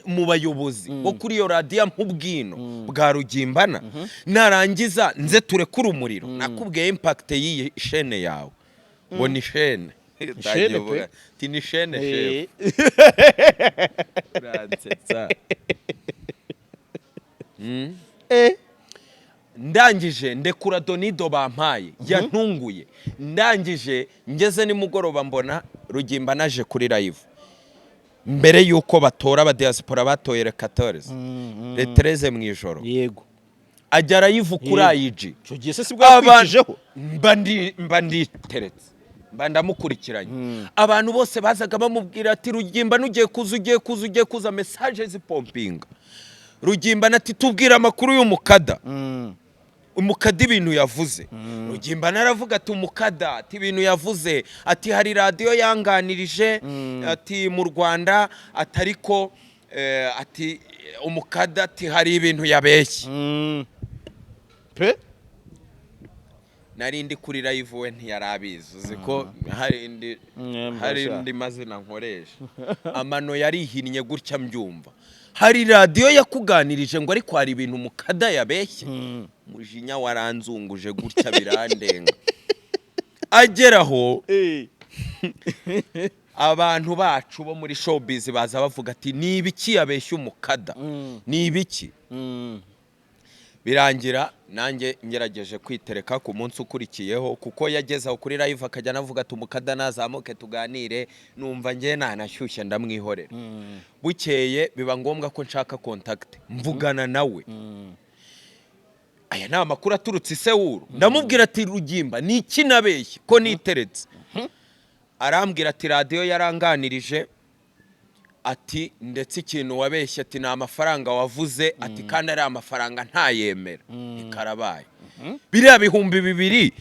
A: mu bayobozi bo kuri yo radio mpubwino bwa Rugimbana narangiza nze turekura umuriro nakubwiye impact y'iyi chaîne yawe ngo ni chaîne ndagivuga ti ni chaîne chef Fransetsa ndangije ndekura Donido bampaye yantunguye. Ndangije ngeze ni mugoroba mbona Rugimbana aje kuri live mbere yuko batora aba diaspora batoye le 14 le 13 mu ijoro.
B: Yego
A: ajya live kuri IG
B: cyo gihe se sibwa kwikijeho
A: mba nditeretse mba ndamukurikiranye. Abantu bose bazaga bamubwira ati Rugimbana ugiye kuza message zipompinga. Rugimba ati tubwira amakuru y'umukada. Umukada ibintu yavuze. Rugimba naravuga ati umukada ati ibintu yavuze ati hari radio yanganirije ati mu Rwanda atariko ati umukada ati hari ibintu yabeshye.
B: Pe
A: Narindi kuri live we ntiyarabizi uziko hari indi mazina nkoresha. Amano yarihinnye gutya mbyumva. Hari radio yakuganirije ngo ariko hari ibintu umukada yabeshye. Mujinya waranzunguje gutya birandenga. Ageraho abantu bacu bo muri showbiz baza bavuga ati ni ibiki yabeshye umukada. Ni ibiki? Birangira nanjye ngerageje kwitereka ku munsi ukurikiyeho kuko yagezaho kuri live akajya navuga ati umukada nazamuke tuganire numva ngiye nanashyushye ndamwihorera. Bukeye biba ngombwa ko nshaka contact mvugana nawe. Aya ni amakuru aturutse Sewuru. Ndamubwira ati Rugimba ni iki nabeshye ko niteretse. Arambwira ati radio yaranganirije ati ndetse ikintu wabeshye ati na amafaranga wavuze ati kandi ari amafaranga ntayemera. Ikarabaye. Biriya bihumbi 2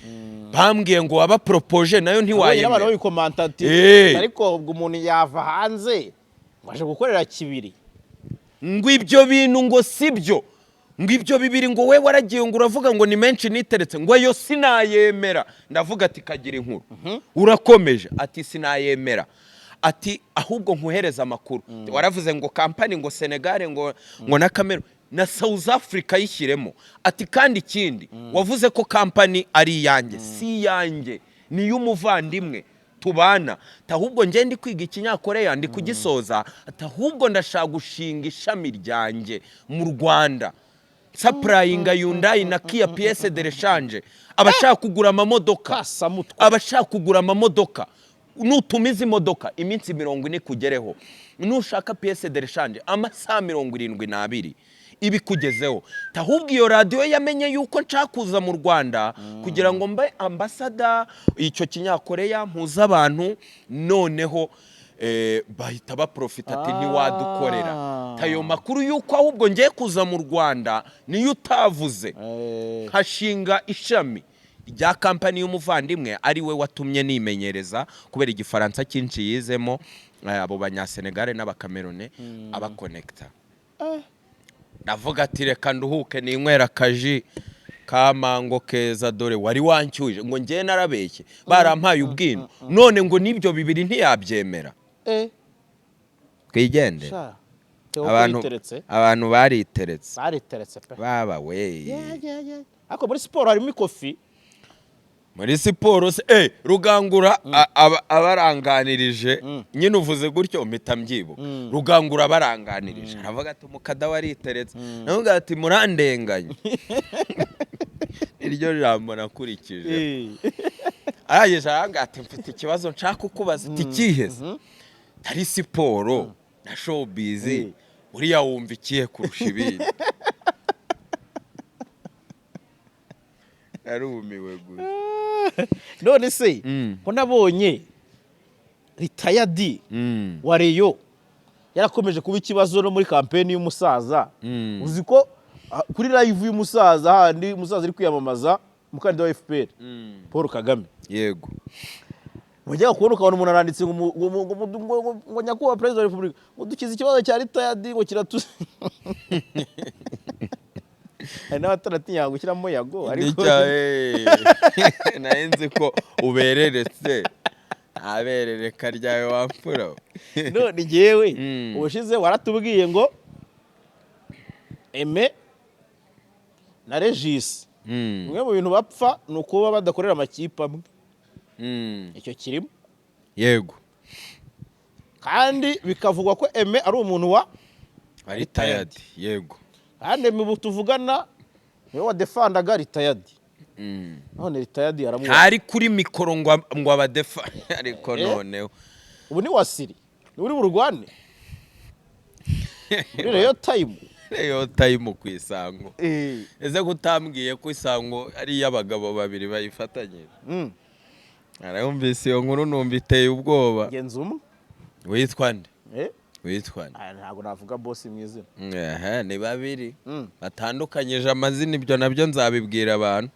A: bambwiye ngo waba propose nayo ntiwayemera.
B: Abantu bikomantati ariko ubwo umuntu yava hanze waje gukorera kibiri.
A: Ngo ibyo bintu ngo sibyo. Ngo ibyo 2 ngo we waragiye ngo uravuga ngo ni menshi niteretse ngo yo sinayemera. Ndavuga ati kagira inkuru. Urakomeje ati sinayemera. Ati ahubwo nkuhereza amakuru. Waravuze ngo company ngo Senegal ngo na Cameroon na South Africa yishyiremo. Ati kandi ikindi wavuze ko company ari yanjye. Si yanjye ni y'umuvandimwe tubana. Tahubwo nge ndi kwiga ikinyakoreya ndi kugisoza. Tahubwo ndashaka gushinga ishami ryanjye mu Rwanda. Supplying Hyundai na Kia pièce de rechange. Abashaka kugura amamodoka. Abashaka kugura amamodoka. Nutumiza imodoka iminsi 40 kugereho. Nushaka pièce de rechange amasaha 72 ibi kugezeho. Tahubwo iyo radio yamenye yuko ncakuza mu Rwanda kugira ngo mbe ambassador icyo kinyakoreya mpuza abantu noneho bahita baprofita ati ntiwadukorera. Tayo makuru yuko ahubwo ngiye kuza mu Rwanda niyo utavuze. Hashinga ishami rya company y'umuvandimwe ari we watumye nimenyereza kubera igifaransa cyinshi yizemo abo banyasenegale n'abakamerone abakonekta. Ndavuga ati reka nduhuke ninywera kaji kamango keza dore wari wancyuje ngo ngiye narabeshye barampaye ubwino none ngo nibyo 2 ntiyabyemera. Kwigende abantu bariteretse pe baba we.
B: Ako muri siporo harimo ikofi.
A: Muri siporo se Rugangura abaranganirije nyine uvuze gutyo mpita mbyibuka. Rugangura abaranganirije aravuga ati umukada wariteretse. Navuga ati murandenganye. Iryo jambo nakurikije. Arayeje aranga ati mfite ikibazo nshaka kukubaza ati kiheze. Tari siporo na showbiz uriya wumva ikihe kurusha ibindi. Arumiwe gusa.
B: None se ko nabonye retired wa Reyo yarakomeje kuba ikibazo no muri campaign y'umusaza. Uzi ko kuri live y'umusaza handi umusaza ari kwiyamamaza umukandida wa FPR Paul Kagame.
A: Yego.
B: Mujya kubona ukabona umuntu aranditse ngo nyakubahwa president wa Republika ngo dukize ikibazo cya retired ngo kiratuze. N'abataratinya gushyiramo yago ariko
A: nayenze ko ubereretse aberereka ryawe wamfura.
B: None ngewe ubushize waratubwiye ngo Aime na Regis umwe mu bintu bapfa nuko baba badakorera amakipe amwe. Icyo kirimo.
A: Yego.
B: Kandi bikavugwa ko Aime ari umuntu wa
A: retired. Yego.
B: Kandi mu tuvugana niwe wadefandaga retired. None retired yaramwe.
A: Ari kuri mikoro ngo abadefa ariko noneho.
B: Ubu ni wasiri. Ni uri burwane. Muri Reyo time.
A: Reyo time ku Isango. Eze gutambwiye ku Isango ari y'abagabo 2 bayifatanyije. Arayumvise iyo nkuru numva iteye ubwoba.
B: Genza umwe.
A: Witwa nde? witwa
B: ntabwo navuga boss mu izina.
A: ni babiri batandukanyije amazina, ibyo nabyo nzabibwira abantu.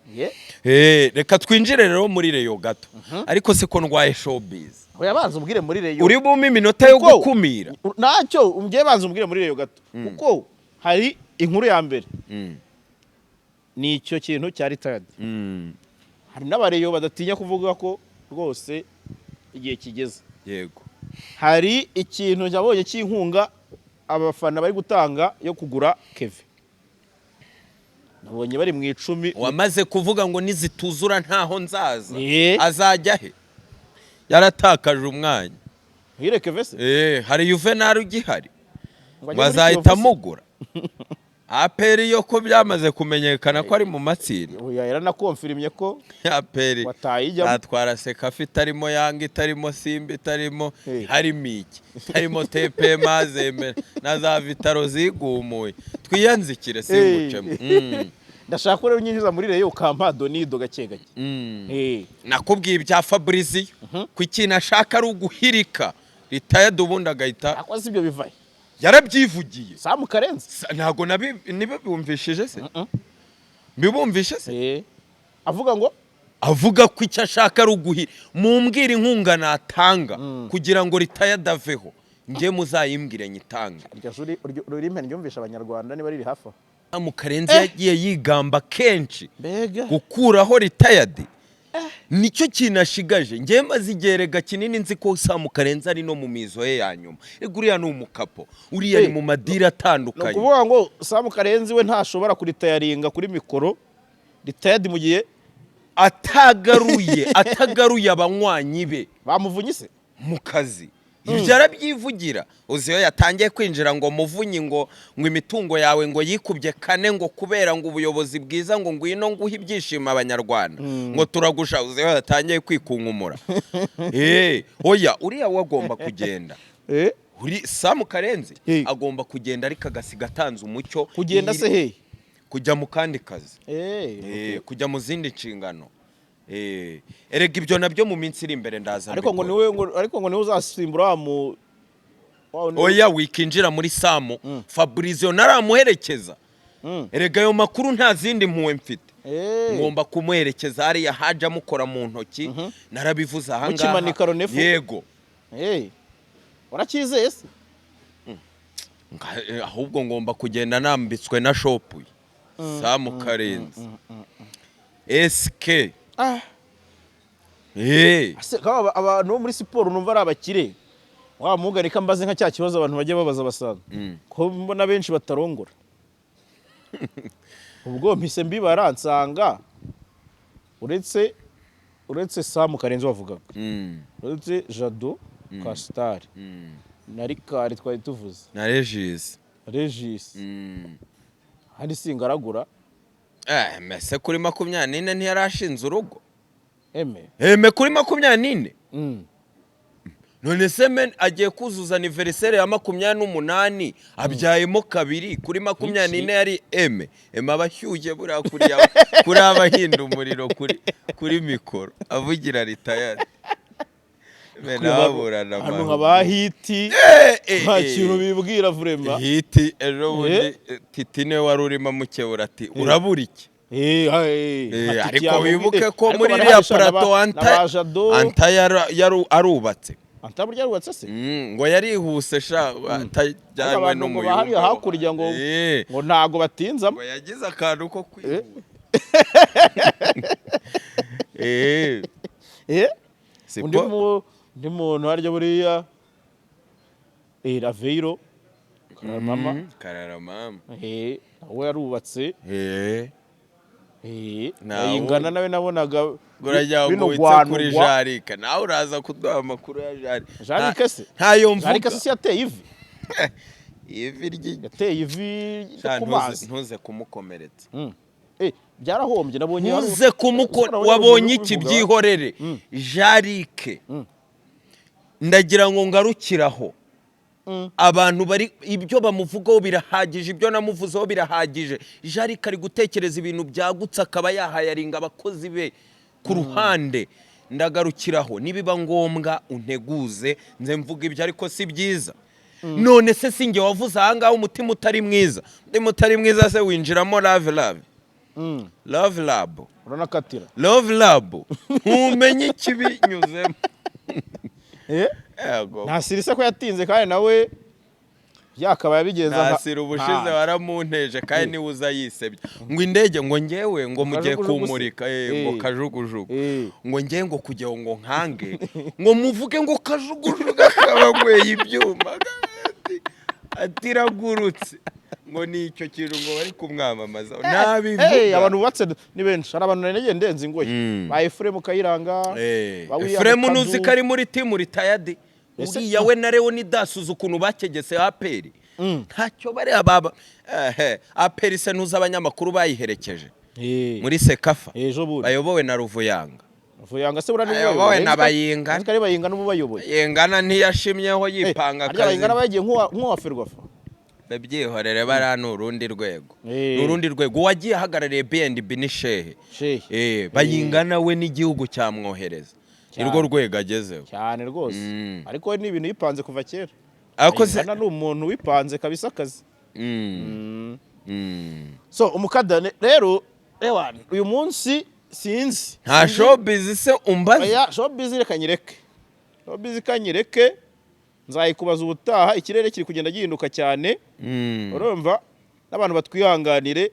A: Reka twinjire rero muri Reyo gato. Ariko se ko ndwaye showbiz,
B: oya banza umbwire muri Reyo.
A: uri bume iminota yo gukumira
B: ntacyo umgiye banza umbwire muri Reyo gato kuko hari inkuru ya mbere ni icyo kintu cya retired. Hari n'abareyo badatinya kuvuga ko rwose igihe kigeze.
A: Yego,
B: hari ikintu cyabonye cy'inkunga abafana bari gutanga yo kugura Kevin. Nabonye bari mu 10.
A: wamaze kuvuga ngo nizituzura ntaho nzaza. Azajya he? Yaratakaje umwanya.
B: Hire Kevin se?
A: Hari Juvenal ugihari, bazahita mugura. Aperi yo ko byamaze kumenyekana ko ari mu matsinda.
B: Oya yaranakonfirimye ko
A: Aperi
B: watayijya
A: atwara Sekafi itarimo Yanga, itarimo Simba, itarimo harimo iki, itarimo TP Mazembe na za Vitaro zigumuye. Twiyanzikire singucemo.
B: Ndashaka ko rero nyinjiza muri Reyo ukampa Donido gake gake.
A: Nakubwiye ibya Fabrizio ku ikintu ashaka ari uguhirika retired ubundi agahita.
B: Akoze ibyo bivaye.
A: Yarabyivugiye.
B: Samu Karenzi
A: ntago nibibumvishije se? Mbibumvishe se? Avuga ko icyo ashaka ari uguhira. Mumbwira inkunga natanga kugira ngo retired aveho, ngiye muzayimbwire nyitanga.
B: Ururimi ndyumvisha abanyarwanda niba riri hafa.
A: Samu Karenzi yagiye yigamba kenshi gukuraho retired. Nicyo kinashigaje. Ngiye maze igerega kinini nzi ko Samu Karenzi ari no mu mizo ye ya nyuma. Uriya ni umukapo, uriya ari mu madira atandukanye.
B: Kuvuga ngo Samu Karenzi we ntashobora kuritayaringa kuri mikoro retired mu gihe
A: atagaruye abanywanyi be
B: bamuvunye se
A: mu kazi. Ibyo arabyivugira. Uzi yo yatangiye kwinjira ngo muvunyi ngo imitungo yawe ngo yikubye 4 ngo kubera ngo ubuyobozi bwiza ngo ngwino nguhe ibyishimo abanyarwanda ngo turagusha. Uzi yo yatangiye kwikunkumura. Oya uriya wagomba kugenda. Uri Samu Karenzi agomba kugenda ariko agasiga atanze umucyo.
B: Kugenda se he?
A: Kujya mu kandi kazi. Kujya mu zindi nshingano. Erega ibyo nabyo mu minsi iri imbere ndaza.
B: Ariko ngo niwe uzasimbura mu
A: oya wikinjira muri Samu. Fabrizio naramuherekeza. Erega ayo makuru nta zindi mpuwe mfite. Ngomba kumuherekeza hariya haje amukora mu ntoki. Narabivuze aha ngaha. Yego.
B: Warakizeye se?
A: Ahubwo ngomba kugenda nambitswe na shopu Samu Karenzi. SK
B: abantu muri siporo numva ari abakire. Wa mugarika mbaze nka cya kibazo abantu bajye babaza basaza. Ko mbona benshi batarongora. Ubwo mpise mbibara nsanga uretse Samu Karenzi wavugaga. Uretse Jado Castari. Na Rikari twari tuvuze.
A: Na Regis.
B: Handi singaragura.
A: Mese kuri 24 ntiyarashinze urugo.
B: Eme
A: kuri 24. None se men agiye kuzuza anniversaire ya 28 abyayemo 2 kuri 24 yari Eme abashyuye bura kuri abahinda umuriro kuri mikoro avugira retired.
B: Hano nk'abahiti nta kintu bibwira vrema.
A: Hiti ejo bundi Titine wari urimo mukebura ati urabura iki? Ariko wibuke ko muri iriya plateau Anta arubatse.
B: Anta burya arubatse se?
A: Ngo yarihuse sha atajyanywe n'umuyobozi.
B: Hakurya ngo ntago batinzamo.
A: Ngo yagize akantu ko kwihuta.
B: Undi muntu harya buriya Raveiro
A: Kararamama
B: we yarubatse ingana nawe nabonaga
A: bino gwano kuri Jarika. Nawe uraza kuduha amakuru ya
B: Jarika se?
A: Ntayo mvuga.
B: Jarika se yateye ivi. Yateye ivi kumazi.
A: Ntuze kumukomeretsa.
B: Byarahombye nabonye
A: ntuze wabonye iki byihorere. Jarike ndagira ngo ngarukiraho. Abantu bari ibyo bamuvugaho birahagije, ibyo namuvuzeho birahagije. Jarike ari gutekereza ibintu byagutse akaba yahayaringa abakozi be ku ruhande. Ndagarukiraho nibiba ngombwa unteguze nze mvuga ibyo ariko si byiza. none se singe wavuze ahangaho umutima utari mwiza se winjiramo love lab
B: uranakatira
A: love lab ntumenye ikibinyuzemo
B: ntasirisa ko yatinze kandi nawe yakaba yabigeza
A: nasira ubushize waramunteje kandi niwe uza yisebye ngo indege ngo ngewe ngo mugiye kumurika ngo kajugujugu ngo ngewe ngo kugira ngo nkange ngo muvuge ngo kajugujugu akabagweye ibyuma atiragurutse ngo ni icyo kintu ngo bari kumwamamaza nabivuga
B: abantu bubatse ni benshi hari abantu nagende ndenze ingoyi ba Efremu Kayiranga
A: Efremu nuzi kari muri timu retired uriya we na Leonidas uzi ukuntu bakegese APR ntacyo bari ababa APR se nuza abanyamakuru bayiherekeje muri Sekafa bayobowe na Ruvuyanga
B: se burani
A: bayobowe na Bayingana
B: kari Bayingana n'ubayoboye
A: Yengana ntiyashimyeho yipanga
B: kazi Bayingana bagiye nk'uwa Ferwafa
A: babyihorere bara n'urundi rwego wagiye ahagarariye BNB ni Shehe Bayingana we n'igihugu cyamwohereza irwo rwego agezeho
B: cyane rwose ariko we ni ibintu yipanze kuva kera
A: ariko se
B: ni umuntu wipanze kabisa akazi so umukada rero uyu munsi sinzi
A: nta showbiz se umbaza
B: showbiz kanyireke nzayikubaza ubutaha ikirere kiri kugenda gihinduka cyane urumva n'abantu batwihanganire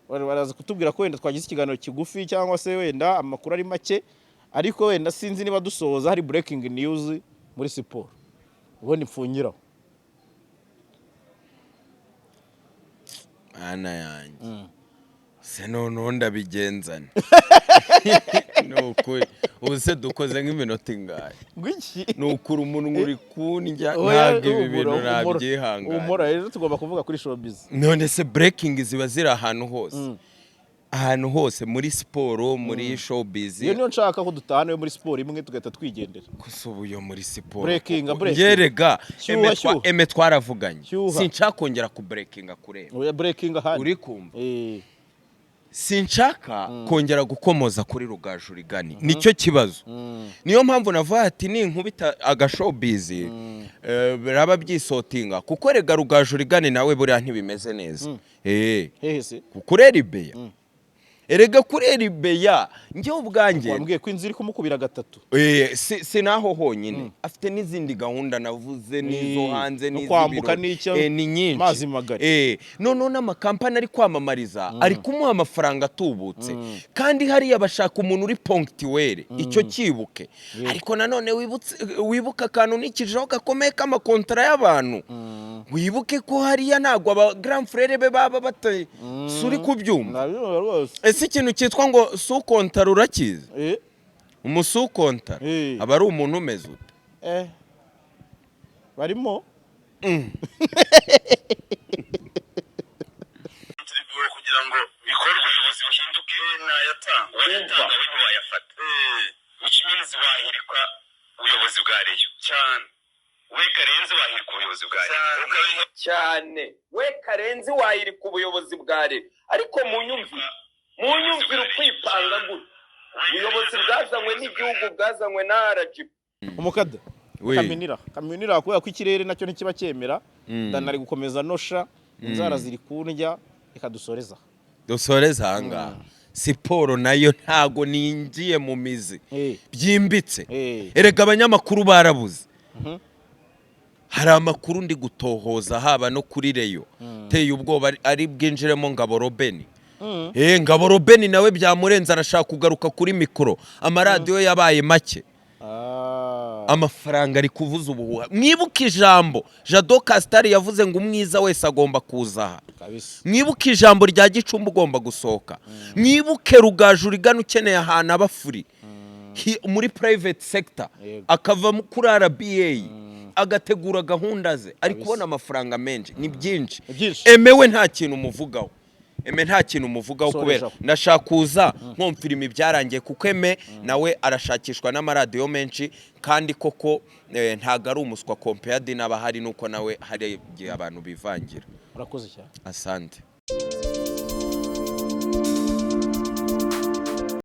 B: baraza kutubwira ko wenda twagize ikiganiro kigufi cyangwa se wenda amakuru ari make ariko wenda sinzi niba dusoza hari breaking news muri siporo ubundi mfungiraho
A: ana yanjye se noneho ndabigenzana ubu se dukoze nk'iminota ingahe ni ukuri umuntu uri kundya ntabwo ibi bintu nabyihangana
B: umura rero tugomba kuvuga kuri showbiz
A: none se breaking ziba ziri ahantu hose muri siporo muri showbiz
B: iyo niyo nshaka ko dutahana muri siporo imwe tugahita twigendera
A: gusa ubu yo muri siporo
B: breaking
A: ngerega eme twaravuganye sinshaka kongera ku breakinga kureba
B: oya breaking ahandi
A: uri kumva sinshaka kongera gukomoza kuri Rugaju Rigani nicyo kibazo niyo mpamvu navuga ati ni nkubita agashowbiz biraba byisotinga kuko rega Rugaju Rigani nawe buriya ntibimeze neza
B: hehese
A: kukurera ibeya erega kurera ibeya njyewe ubwanjye
B: wambwiye ko inzira kumukubira gatatu
A: sinaho honyine afite n'izindi gahunda navuze n'izo hanze
B: kwambuka n'icyo
A: ni nyinshi
B: mazi magari
A: none n'amakampani ari kwamamariza ari kumuha amafaranga atubutse kandi hariya bashaka umuntu uri ponctuel icyo kibuke ariko nanone wibuka akantu n'ikijeho gakomeye k'amakontara y'abantu wibuke ko hariya ntabwo aba grand frere be baba bataye suri kubyumva ese ikintu cyitwa ngo sukontara urakiza umusukontara aba ari umuntu umeze ute
B: barimo
C: kugira ngo bikore ubushobozi buhinduke nayatanga uwayatanga we ntiwayafata which means wahirikwa ubuyobozi bwa reyo cyane we Karenzi wahirika ubuyobozi bwa reyo
A: cyane we Karenzi wahirika ubuyobozi bwa reyo ariko munyumvira ukwipanga gute ubuyobozi bwazanywe n'igihugu bwazanywe na RGB
B: umukada kaminira kubera ko ikirere nacyo ntikiba cyemera ndanari gukomeza nosha inzara ziri kundya ikadusoreza
A: hanga siporo nayo ntago ningiye mu mizi byimbitse erega abanyamakuru barabuze hari amakuru ndi gutohoza haba no kuri reyo teye ubwoba ari bwinjiremo Ngabo Robeni Ngabo Robeni nawe byamurenza arashaka kugaruka kuri mikoro amaradiyo yabaye make amafaranga ari kuvuza ubuhuha mwibuke ijambo Jado Castari yavuze ngo umwiza wese agomba kuzaha mwibuke ijambo rya Gicumbi ugomba gusohoka mwibuke Rugaju Rigani ukeneye ahantu abafuri muri private sector akava kuri RBA agategura gahunda ze ari kubona amafaranga menshi ni byinshi emewe nta kintu umuvugaho kubera ndashaka kuza nkomfirima ibyarangiye kuko eme nawe arashakishwa n'amaradiyo menshi kandi koko ntago ari umuswa compared n'abahari nuko nawe hari igihe abantu bivangira
B: urakoze cyane
A: asante